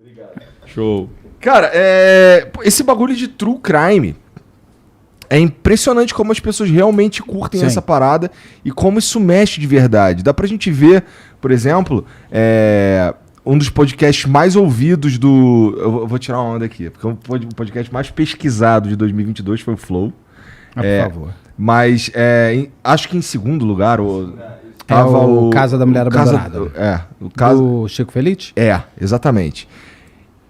Obrigado. Show. Cara, esse bagulho de true crime é impressionante como as pessoas realmente curtem Sim. essa parada e como isso mexe de verdade. Dá pra gente ver, por exemplo, um dos podcasts mais ouvidos do... Eu vou tirar uma onda aqui, porque o podcast mais pesquisado de 2022 foi o Flow. Por favor. Mas acho que em segundo lugar... Tava o Casa da Mulher Abandonada. O caso do Chico Felice? Exatamente.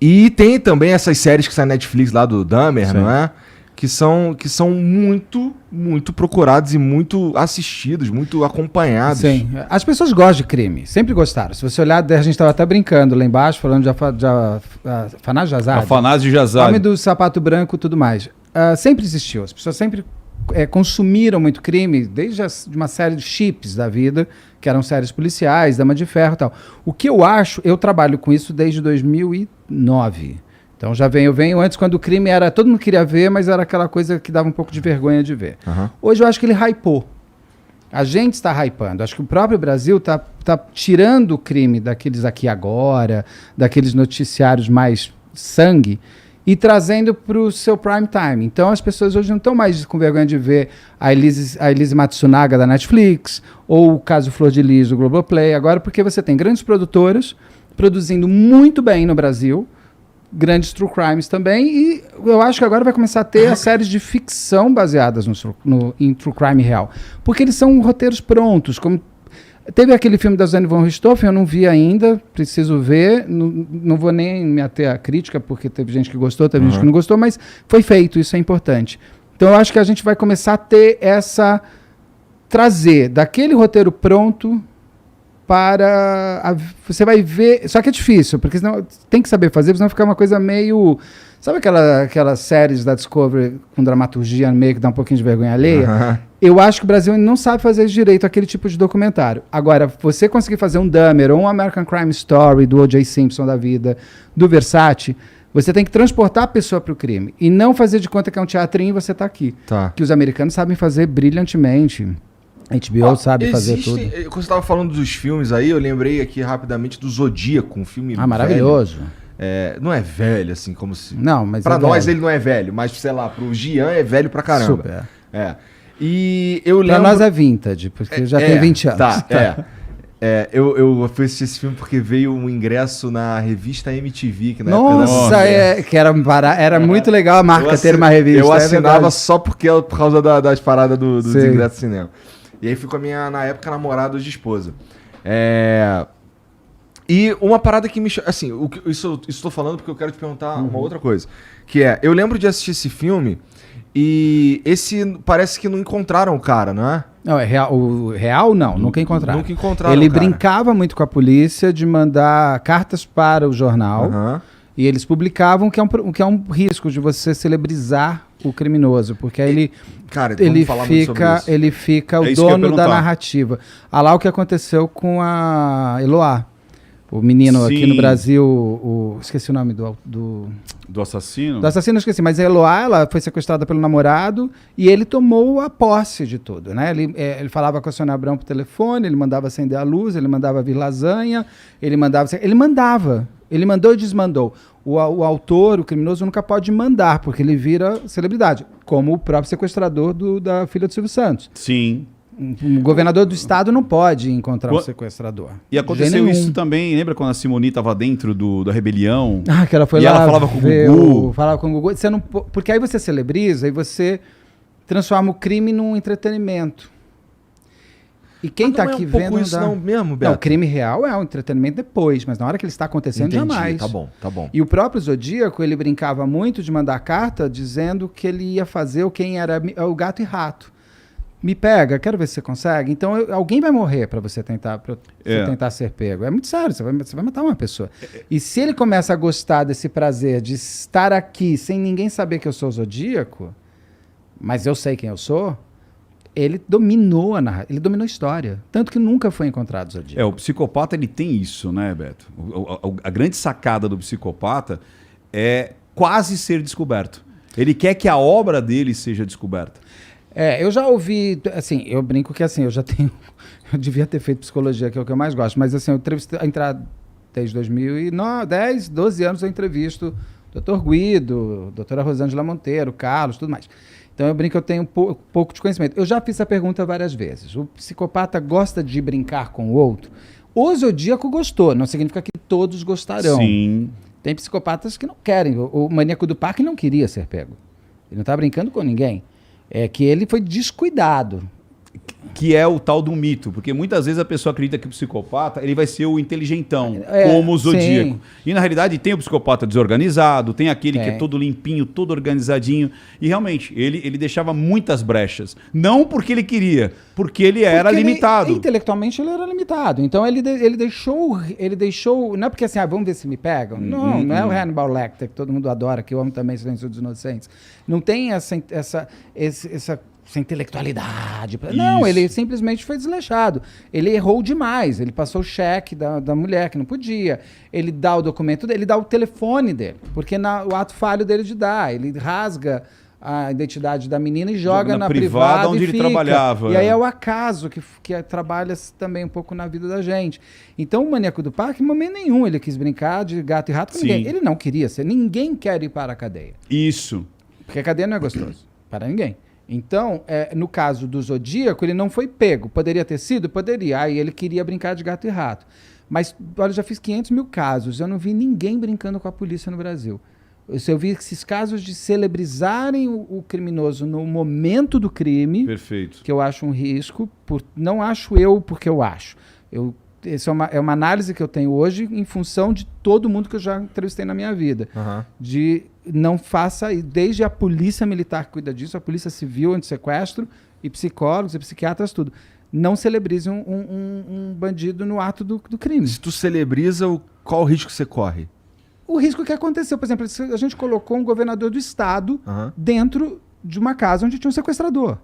E tem também essas séries que saem na Netflix lá do Dahmer, Sim. não é? Que são muito, muito procurados e muito assistidos, muito acompanhados. Sim. As pessoas gostam de crime, sempre gostaram. Se você olhar, a gente estava até brincando lá embaixo, falando de Afanás Jazade. Afanás de O Jazade. nome do sapato branco e tudo mais. Sempre existiu. As pessoas sempre consumiram muito crime, desde de uma série de chips da vida, que eram séries policiais, Dama de Ferro e tal. O que eu acho, eu trabalho com isso desde 2009. Então eu venho antes quando o crime era... Todo mundo queria ver, mas era aquela coisa que dava um pouco de vergonha de ver. Uhum. Hoje eu acho que ele hypou. A gente está hypando. Acho que o próprio Brasil tá tirando o crime daqueles aqui agora, daqueles noticiários mais sangue, e trazendo para o seu prime time. Então as pessoas hoje não estão mais com vergonha de ver a Elise Matsunaga da Netflix, ou o caso Flor de Lis do Globoplay, agora porque você tem grandes produtoras produzindo muito bem no Brasil, grandes true crimes também, e eu acho que agora vai começar a ter as séries de ficção baseadas em true crime real. Porque eles são roteiros prontos, como... Teve aquele filme da Suzanne von Richthofen, eu não vi ainda, preciso ver, não vou nem me ater à crítica, porque teve gente que gostou, teve gente que não gostou, mas foi feito, isso é importante. Então eu acho que a gente vai começar a ter trazer daquele roteiro pronto para... você vai ver, só que é difícil, porque senão tem que saber fazer, senão ficar uma coisa meio... Sabe aquelas séries da Discovery com dramaturgia no meio que dá um pouquinho de vergonha alheia? Uhum. Eu acho que o Brasil não sabe fazer direito aquele tipo de documentário. Agora, você conseguir fazer um Dahmer ou um American Crime Story do O.J. Simpson da vida, do Versace, você tem que transportar a pessoa para o crime e não fazer de conta que é um teatrinho e você está aqui. Tá. Que os americanos sabem fazer brilhantemente. A HBO sabe fazer tudo. Quando você estava falando dos filmes aí, eu lembrei aqui rapidamente do Zodíaco, um filme maravilhoso. velho. Não é velho, assim, como se... Não, mas pra é nós velho. ele não é velho, mas, sei lá, pro Gian é velho pra caramba. Super. E eu Pra lembro... nós é vintage, porque já tem 20 anos. Eu fui assistir esse filme porque veio um ingresso na revista MTV, que na Nossa, que era muito legal a marca ter uma revista. Eu assinava verdade. só por causa das paradas dos ingressos de cinema. E aí fui com a minha, na época, namorada, hoje esposa. E uma parada que me... Assim, isso estou falando porque eu quero te perguntar uma outra coisa. Que eu lembro de assistir esse filme e parece que não encontraram o cara, não é? Não, é real. O real, não, nunca encontraram. Nunca encontraram Ele o cara. brincava muito com a polícia de mandar cartas para o jornal e eles publicavam que é um risco de você celebrizar o criminoso, porque aí ele fica o dono da narrativa. Olha lá o que aconteceu com a Eloá. O menino aqui no Brasil, esqueci o nome do assassino? Do assassino, eu esqueci, mas a Eloá, ela foi sequestrada pelo namorado e ele tomou a posse de tudo, né? Ele falava com a Sônia Abrão por telefone, ele mandava acender a luz, ele mandava vir lasanha, ele mandou e desmandou. O autor, o criminoso, nunca pode mandar, porque ele vira celebridade, como o próprio sequestrador da filha do Silvio Santos. Sim. O governador do estado não pode encontrar um sequestrador. E aconteceu isso também, lembra quando a Simone estava dentro da rebelião? Que ela foi lá. E ela falava com o Gugu. Falava com o Gugu. Porque aí você celebriza e você transforma o crime num entretenimento. E quem está aqui vendo... isso não mesmo, Beto? Não, o crime real é um entretenimento depois, mas na hora que ele está acontecendo, jamais. Tá bom. E o próprio Zodíaco, ele brincava muito de mandar carta dizendo que ele ia fazer quem era o gato e rato. Me pega, quero ver se você consegue. Então, alguém vai morrer para você tentar ser pego. É muito sério, você vai matar uma pessoa. E se ele começa a gostar desse prazer de estar aqui sem ninguém saber que eu sou Zodíaco, mas eu sei quem eu sou, ele dominou a história. Tanto que nunca foi encontrado Zodíaco. O psicopata ele tem isso, né, Beto? A grande sacada do psicopata é quase ser descoberto. Ele quer que a obra dele seja descoberta. Eu já ouvi, assim, eu brinco que assim, eu devia ter feito psicologia, que é o que eu mais gosto, mas assim, desde 2010, 12 anos eu entrevisto Dr. Guido, doutora Rosângela Monteiro, Carlos, tudo mais. Então eu brinco que eu tenho pouco de conhecimento. Eu já fiz essa pergunta várias vezes. O psicopata gosta de brincar com o outro? O zodíaco gostou, não significa que todos gostarão. Sim. Tem psicopatas que não querem. O maníaco do parque não queria ser pego. Ele não está brincando com ninguém. É que ele foi descuidado. Que é o tal do mito, porque muitas vezes a pessoa acredita que o psicopata ele vai ser o inteligentão, É, como o zodíaco. sim. E na realidade tem o psicopata desorganizado, tem aquele que é Tem. todo limpinho, todo organizadinho. E realmente, ele deixava muitas brechas. Não porque ele queria, porque ele era Porque limitado. Intelectualmente ele era limitado. Então ele deixou. Não é porque assim, vamos ver se me pegam. Não é o Hannibal Lecter, que todo mundo adora, que eu amo também Silêncio dos Inocentes. Não tem essa intelectualidade. Não, Isso. ele simplesmente foi desleixado. Ele errou demais. Ele passou o cheque da mulher, que não podia. Ele dá o documento dele, ele dá o telefone dele. Porque o ato falho dele de dar. Ele rasga a identidade da menina e joga na privada onde e ele fica. trabalhava. E aí é o acaso que trabalha também um pouco na vida da gente. Então o maníaco do parque, em momento nenhum, ele quis brincar de gato e rato com Sim. ninguém. Ele não queria ser. Ninguém quer ir para a cadeia. Isso. Porque a cadeia não é gostoso para ninguém. Então, no caso do Zodíaco, ele não foi pego. Poderia ter sido? Poderia. Aí ele queria brincar de gato e rato. Mas, olha, eu já fiz 500 mil casos. Eu não vi ninguém brincando com a polícia no Brasil. Eu vi esses casos de celebrizarem o criminoso no momento do crime, Perfeito. que eu acho um risco. Não acho eu porque eu acho. Essa é uma análise que eu tenho hoje em função de todo mundo que eu já entrevistei na minha vida. Aham. De não faça, desde a polícia militar que cuida disso, a polícia civil, antissequestro, e psicólogos e psiquiatras, tudo. Não celebrize um bandido no ato do crime. Se tu celebriza, qual o risco que você corre? O risco que aconteceu, por exemplo, a gente colocou um governador do estado Aham. dentro de uma casa onde tinha um sequestrador.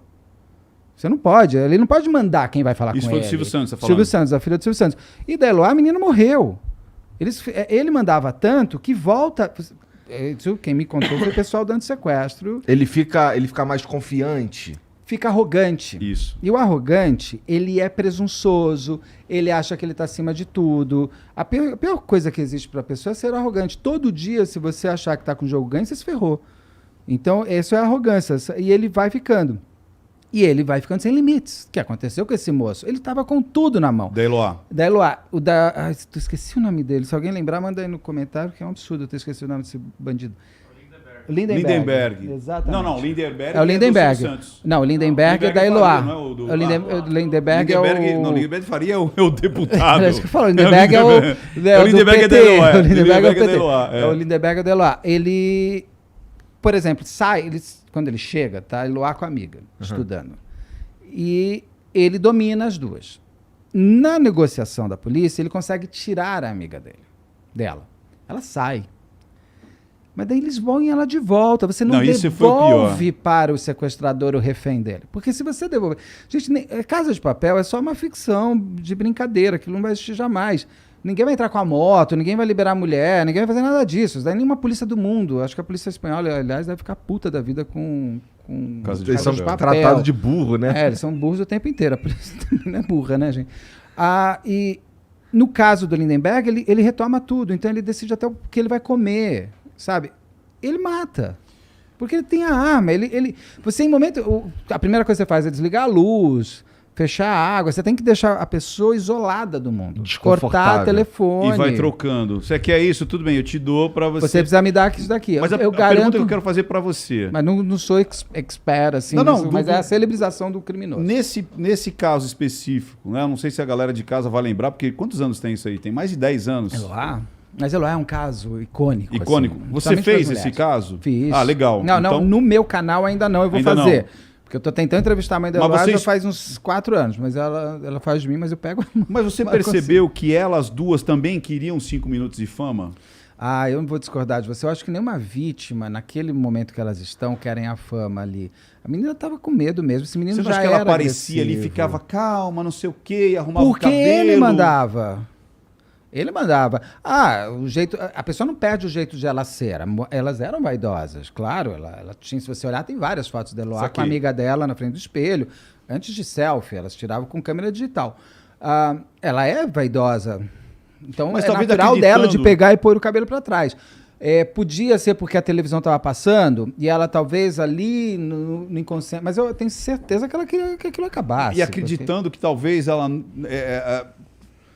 Você não pode, ele não pode mandar quem vai falar Isso com foi ele. do Silvio Santos, você tá Silvio falando. Santos, a filha do Silvio Santos. E da Eloá, a menina morreu. Ele mandava tanto que volta... Quem me contou foi o pessoal do antissequestro. Ele fica mais confiante. Fica arrogante. Isso. E o arrogante, ele é presunçoso, ele acha que ele está acima de tudo. A pior coisa que existe para a pessoa é ser arrogante. Todo dia, se você achar que está com o jogo ganho, você se ferrou. Então, isso é arrogância. E ele vai ficando. E ele vai ficando sem limites. O que aconteceu com esse moço? Ele estava com tudo na mão. Da Eloá. Da Eloá, esqueci o nome dele. Se alguém lembrar, manda aí no comentário, que é um absurdo eu ter esquecido o nome desse bandido. Lindenberg. Exatamente. Não, Lindenberg É o do Lindenberg. Silvio Santos. Não, o Lindenberg é da Eloá. Faria, não é o do- O Lindenberg é o... Não, Lindenberg Faria é o deputado. É isso que eu falo, o Lindenberg é o... O Lindenberg é da PT. Eloá. O Lindenberg é o PT. Eloá. É o Lindenberg é da Eloá. Ele, por exemplo, quando ele chega, tá Eloá com a amiga, estudando. E ele domina as duas. Na negociação da polícia, ele consegue tirar a amiga dela. Ela sai. Mas daí eles põem ela de volta. Você não Isso foi o devolve para o sequestrador o refém dele. Porque se você devolver... Gente, Casa de Papel é só uma ficção de brincadeira. Aquilo não vai existir jamais. Ninguém vai entrar com a moto, ninguém vai liberar a mulher, ninguém vai fazer nada disso. Isso daí nenhuma polícia do mundo. Acho que a polícia espanhola, aliás, deve ficar puta da vida com Casa de Eles são Papel. tratados de burro, né? Eles são burros o tempo inteiro. A polícia também não é burra, né, gente? E no caso do Lindenberg, ele retoma tudo. Então ele decide até o que ele vai comer, sabe? Ele mata. Porque ele tem a arma. Você, em momento... A primeira coisa que você faz é desligar a luz, fechar a água. Você tem que deixar a pessoa isolada do mundo. Cortar o telefone. E vai trocando. Você quer isso? Tudo bem, eu te dou pra você. Você precisa me dar isso daqui. Mas eu a pergunta garanto... que eu quero fazer pra você. Mas não sou expert, assim. Não, mas é a celebrização do criminoso. Nesse caso específico, né? Eu não sei se a galera de casa vai lembrar, porque quantos anos tem isso aí? Tem mais de 10 anos. Eloá? Mas Eloá é um caso icônico. Icônico. Assim, Você principalmente fez das esse mulheres. caso? Fiz. Ah, legal. Não, Então- no meu canal ainda não, eu vou Ainda fazer. não. Porque eu tô tentando entrevistar a mãe da Mas Eloá vocês- já faz uns 4 anos, mas ela faz de mim, mas eu pego... Mas você Mas percebeu que elas duas também queriam 5 minutos de fama? Eu não vou discordar de você. Eu acho que nenhuma vítima, naquele momento que elas estão, querem a fama ali. A menina tava com medo mesmo. Esse menino Você não já acha que ela era aparecia ali, agressivo. ficava calma, não sei o quê, arrumava o Porque cabelo? ele mandava. Ele mandava. O jeito. A pessoa não perde o jeito de ela ser. Elas eram vaidosas, claro. Ela tinha, se você olhar, tem várias fotos da Eloá com a Saquei. amiga dela na frente do espelho. Antes de selfie, elas tiravam com câmera digital. Ela é vaidosa Então Mas é talvez natural dela de acreditando- pegar e pôr o cabelo para trás. Podia ser porque a televisão estava passando e ela talvez ali no inconsciente, mas eu tenho certeza que ela queria que aquilo acabasse. E acreditando que talvez ela...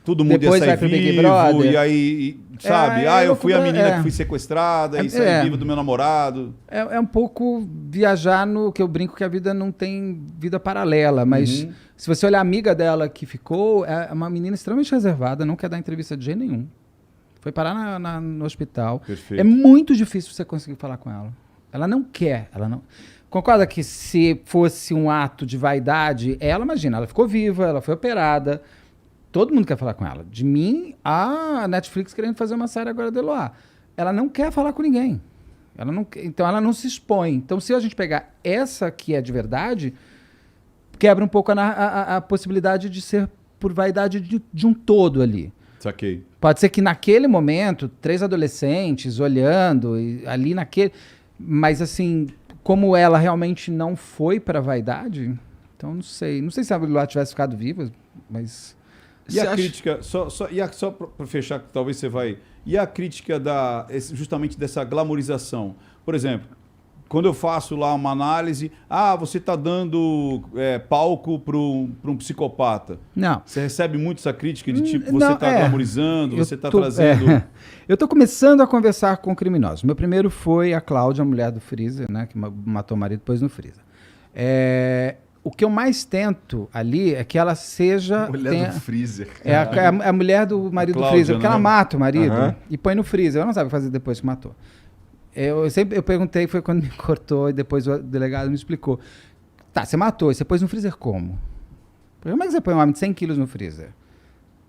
todo mundo Depois ia vai sair pro Big vivo, Brother. e aí, sabe? eu fui a menina que fui sequestrada e saí viva do meu namorado. É um pouco viajar no que eu brinco que a vida não tem vida paralela, mas se você olhar a amiga dela que ficou, é uma menina extremamente reservada, não quer dar entrevista de jeito nenhum. Foi parar no hospital. Perfeito. É muito difícil você conseguir falar com ela. Ela não quer, ela não... Concorda que se fosse um ato de vaidade, imagina, ela ficou viva, ela foi operada, todo mundo quer falar com ela. De mim, a Netflix querendo fazer uma série agora de Eloá. Ela não quer falar com ninguém. Então ela não se expõe. Então se a gente pegar essa que é de verdade, quebra um pouco a possibilidade de ser por vaidade de um todo ali. Saquei. Pode ser que naquele momento, 3 adolescentes olhando, ali naquele... Mas assim, como ela realmente não foi pra vaidade, então não sei. Não sei se a Eloá tivesse ficado viva, mas... E a crítica, só para fechar, que talvez você vai... E a crítica justamente dessa glamorização? Por exemplo, quando eu faço lá uma análise, você está dando palco para um psicopata. Não. Você recebe muito essa crítica de tipo, Não, você está glamorizando, você está trazendo... Eu estou começando a conversar com criminosos. Meu primeiro foi a Cláudia, a mulher do Freezer, né, que matou o marido depois no Freezer. O que eu mais tento ali é que ela seja... Mulher do freezer. A mulher do marido Cláudia, do freezer, porque né? ela mata o marido Aham. e põe no freezer. Ela não sabe fazer depois que matou. Eu perguntei, foi quando me cortou e depois o delegado me explicou. Tá, você matou, e você pôs no freezer como? Como é que você põe um homem de 100 quilos no freezer?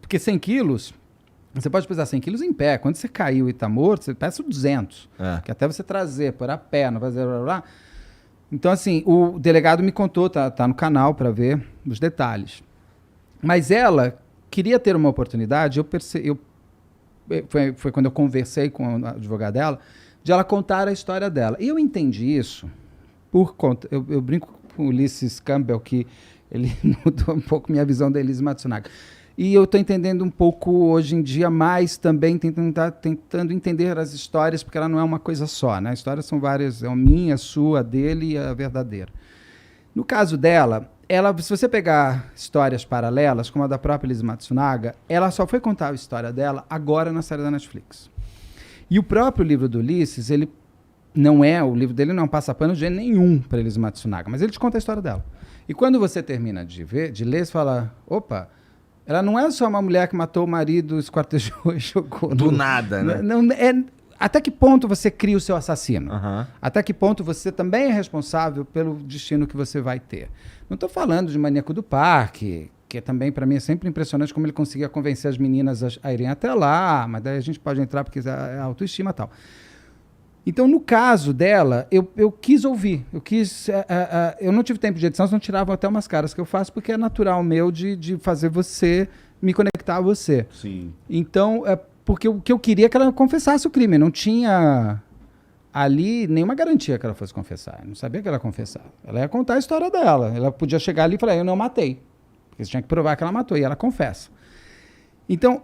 Porque 100 quilos, você pode pesar 100 quilos em pé. Quando você caiu e tá morto, você pesa 200. Que até você trazer, pôr a pé, não fazer blá, blá, blá. Então, assim, o delegado me contou, tá no canal para ver os detalhes. Mas ela queria ter uma oportunidade, foi quando eu conversei com a advogada dela, de ela contar a história dela. E eu entendi isso por conta... Eu brinco com o Ulisses Campbell, que ele mudou um pouco minha visão da Elise Matsunaga. E eu estou entendendo um pouco, hoje em dia, mais também tentando entender as histórias, porque ela não é uma coisa só, né? As histórias são várias, a minha, a sua, a dele e a verdadeira. No caso dela, se você pegar histórias paralelas, como a da própria Elise Matsunaga, ela só foi contar a história dela agora na série da Netflix. E o próprio livro do Ulisses, o livro dele não passa pano de nenhum para Elise Matsunaga, mas ele te conta a história dela. E quando você termina de ler, você fala, opa, ela não é só uma mulher que matou o marido, esquartejou e jogou. Do nada, né? Até que ponto você cria o seu assassino? Aham. Até que ponto você também é responsável pelo destino que você vai ter? Não estou falando de Maníaco do Parque, que também para mim é sempre impressionante como ele conseguia convencer as meninas a irem até lá, mas daí a gente pode entrar porque é autoestima e tal. Então, no caso dela, eu quis ouvir, eu não tive tempo de edição, senão tiravam até umas caras que eu faço, porque é natural meu de fazer você, me conectar a você. Sim. Então, porque o que eu queria é que ela confessasse o crime, não tinha ali nenhuma garantia que ela fosse confessar, eu não sabia que ela ia confessar. Ela ia contar a história dela, ela podia chegar ali e falar, eu não matei, porque você tinha que provar que ela matou, e ela confessa. Então,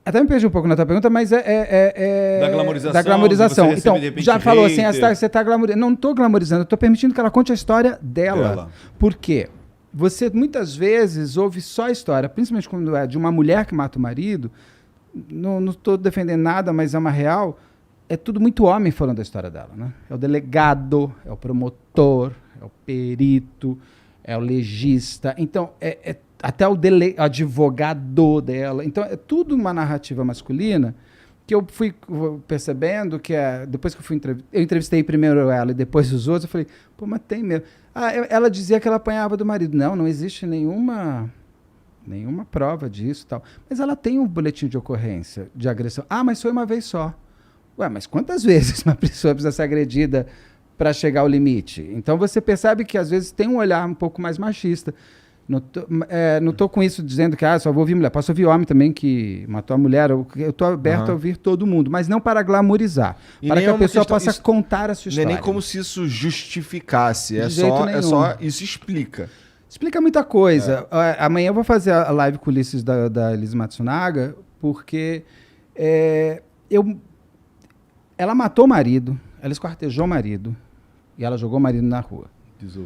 até me perdi um pouco na tua pergunta, mas Da glamorização. Da glamorização. De você receber, Então, de repente, já falou assim, hater. você está glamorizando. Não estou glamorizando, eu estou permitindo que ela conte a história dela. Por quê? Você, muitas vezes, ouve só a história, principalmente quando é de uma mulher que mata o marido, não estou defendendo nada, mas é uma real, é tudo muito homem falando da história dela, né? É o delegado, é o promotor, é o perito, é o legista. Então, até o advogado dela. Então, é tudo uma narrativa masculina que eu fui percebendo que depois que eu entrevistei primeiro ela e depois os outros, eu falei, pô, mas tem mesmo. Ela dizia que ela apanhava do marido. Não existe nenhuma prova disso e tal. Mas ela tem um boletim de ocorrência de agressão. Mas foi uma vez só. Ué, mas quantas vezes uma pessoa precisa ser agredida para chegar ao limite? Então você percebe que às vezes tem um olhar um pouco mais machista. Não tô com isso dizendo que só vou ouvir mulher. Posso ouvir homem também que matou a mulher. Eu estou aberto a ouvir todo mundo, mas não para glamorizar. E para nem que é a uma pessoa questão- possa isso- contar a sua Não é história. nem como se isso justificasse. De jeito nenhum. Isso explica. Explica muita coisa. Amanhã eu vou fazer a live com o Ulisses da Elise Matsunaga, porque ela matou o marido, ela esquartejou o marido e ela jogou o marido na rua.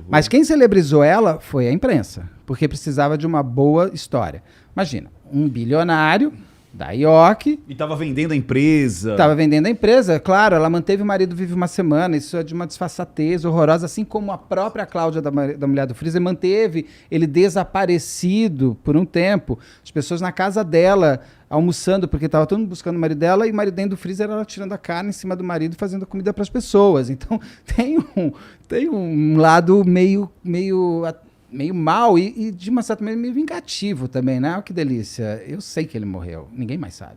Mas quem celebrizou ela foi a imprensa, porque precisava de uma boa história. Imagina, um bilionário da IOC... E estava vendendo a empresa. Estava vendendo a empresa, claro, ela manteve o marido vivo uma semana, isso é de uma disfarçatez horrorosa, assim como a própria Cláudia da Mulher do Freezer manteve ele desaparecido por um tempo. As pessoas na casa dela almoçando, porque estava todo mundo buscando o marido dela, e o marido dentro do freezer, ela tirando a carne em cima do marido e fazendo comida para as pessoas. Então, tem um lado meio mal e, de uma certa maneira, meio vingativo também, né? Olha que delícia. Eu sei que ele morreu, ninguém mais sabe.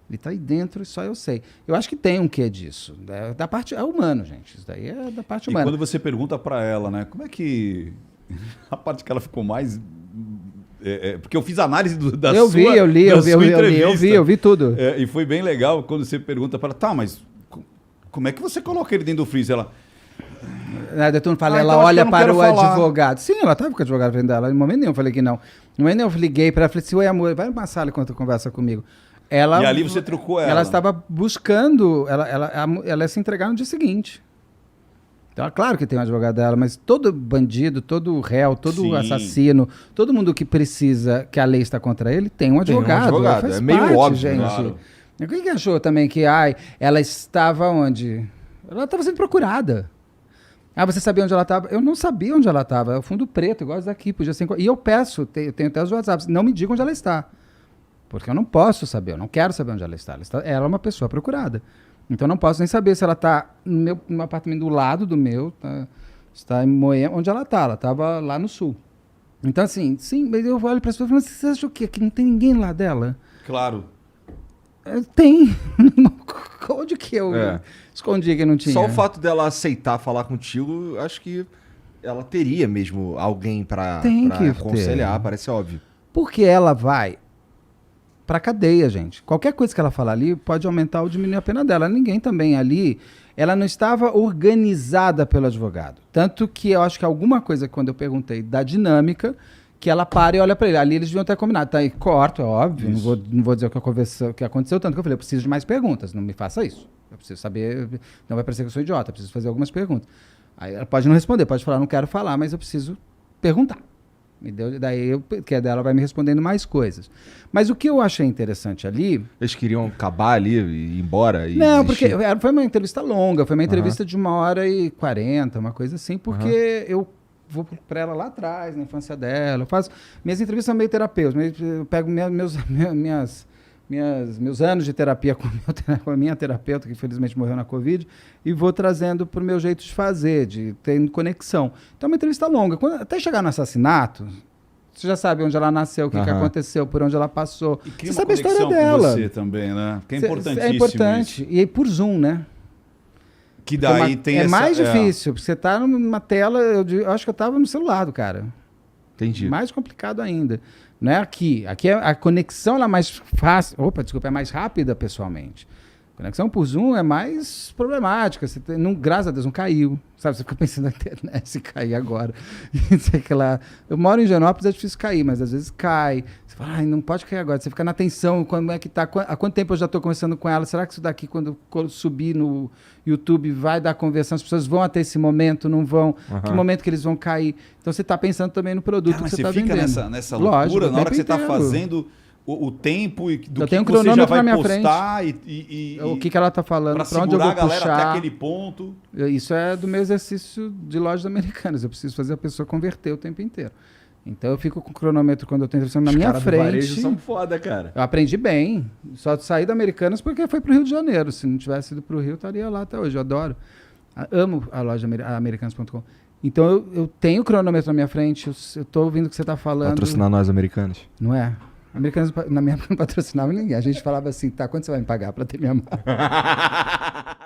Ele está aí dentro e só eu sei. Eu acho que tem um quê disso. Da parte, é humano, gente. Isso daí é da parte humana. E quando você pergunta para ela, né? Como é que... A parte que ela ficou mais... porque eu fiz análise da eu sua vi, eu li, eu vi tudo. E foi bem legal quando você pergunta para ela, tá, mas como é que você coloca ele dentro do freezer? Ela... Ela fala, ela então olha para o falar. advogado. Sim, ela estava com o advogado frente dela. Em momento nenhum eu falei que não. No momento nenhum eu liguei para ela e falei assim, oi amor, vai numa sala enquanto conversa comigo. E ali você trucou ela. Ela estava buscando, ela ia se entregar no dia seguinte. Então, claro que tem um advogado dela, mas todo bandido, todo réu, todo assassino, todo mundo que precisa, que a lei está contra ele, tem um advogado. É meio óbvio, gente. Claro. Quem achou também que, ela estava onde? Ela estava sendo procurada. Você sabia onde ela estava? Eu não sabia onde ela estava. É o fundo preto, igual esse daqui. Podia ser... E eu peço, tenho até os WhatsApps, não me digam onde ela está. Porque eu não posso saber, eu não quero saber onde ela está. Ela é uma pessoa procurada. Então eu não posso nem saber se ela está no apartamento do lado do meu, está em Moema, onde ela está. Ela estava lá no sul. Então assim, sim, mas eu olho para as pessoas e falo, você acha o quê? Que não tem ninguém lá dela? Claro. Tem. Onde que eu escondi que não tinha? Só o fato dela aceitar falar contigo, acho que ela teria mesmo alguém pra aconselhar, parece óbvio. Porque ela vai pra cadeia, gente. Qualquer coisa que ela falar ali pode aumentar ou diminuir a pena dela. Ninguém também ali, ela não estava organizada pelo advogado. Tanto que eu acho que alguma coisa, quando eu perguntei da dinâmica, que ela para e olha pra ele. Ali eles deviam ter combinado. Tá aí, corto, é óbvio. Não vou dizer o que aconteceu, tanto que eu falei, eu preciso de mais perguntas, não me faça isso. Eu preciso saber, não vai parecer que eu sou idiota, eu preciso fazer algumas perguntas. Aí ela pode não responder, pode falar, não quero falar, mas eu preciso perguntar. Daí dela vai me respondendo mais coisas. Mas o que eu achei interessante ali... Eles queriam acabar ali e ir embora? E não, desistir. porque foi uma entrevista longa, foi uma entrevista de 1h40, uma coisa assim, porque eu vou para ela lá atrás, na infância dela, eu faço... Minhas entrevistas são meio terapêuticas, eu pego meus anos de terapia com a minha terapeuta, que infelizmente morreu na Covid, e vou trazendo para o meu jeito de fazer, de ter conexão. Então é uma entrevista longa. Até chegar no assassinato, você já sabe onde ela nasceu, o que aconteceu, por onde ela passou. E cria você uma sabe a história conexão dela. com você também, né? Que é importantíssimo. É importante. Isso. E aí por Zoom, né? Que daí tem essa... mais difícil, porque você está numa tela, eu acho que eu estava no celular do cara. Entendi. Mais complicado ainda. Não é aqui. Aqui a conexão ela é mais fácil. É mais rápida pessoalmente. A conexão por Zoom é mais problemática. Você graças a Deus não caiu. Sabe? Você fica pensando na internet se cair agora. Eu moro em Genópolis, é difícil cair, mas às vezes cai. Você fala, não pode cair agora. Você fica na tensão, como é que tá? Há quanto tempo eu já estou conversando com ela? Será que isso daqui, quando subir no YouTube, vai dar conversão? As pessoas vão até esse momento, não vão? Que momento que eles vão cair? Então você está pensando também no produto que você está vendendo. Mas você fica nessa loucura, lógico, na hora que você está fazendo o tempo e do que você já vai postar e o que ela está falando, para onde eu vou a galera puxar. Até aquele ponto. Isso é do meu exercício de lojas americanas. Eu preciso fazer a pessoa converter o tempo inteiro. Então eu fico com o cronômetro quando eu estou entrevistando na minha frente. Os varejos são foda, cara. Eu aprendi bem. Só saí da Americanas porque foi pro Rio de Janeiro. Se não tivesse ido pro Rio, eu estaria lá até hoje. Eu adoro. Amo a loja Americanas.com. Então eu tenho o cronômetro na minha frente. Eu estou ouvindo o que você está falando. Patrocinar nós, Americanas. Não é? Americanas, na minha época, não patrocinava ninguém. A gente falava assim, tá, quanto você vai me pagar para ter minha marca?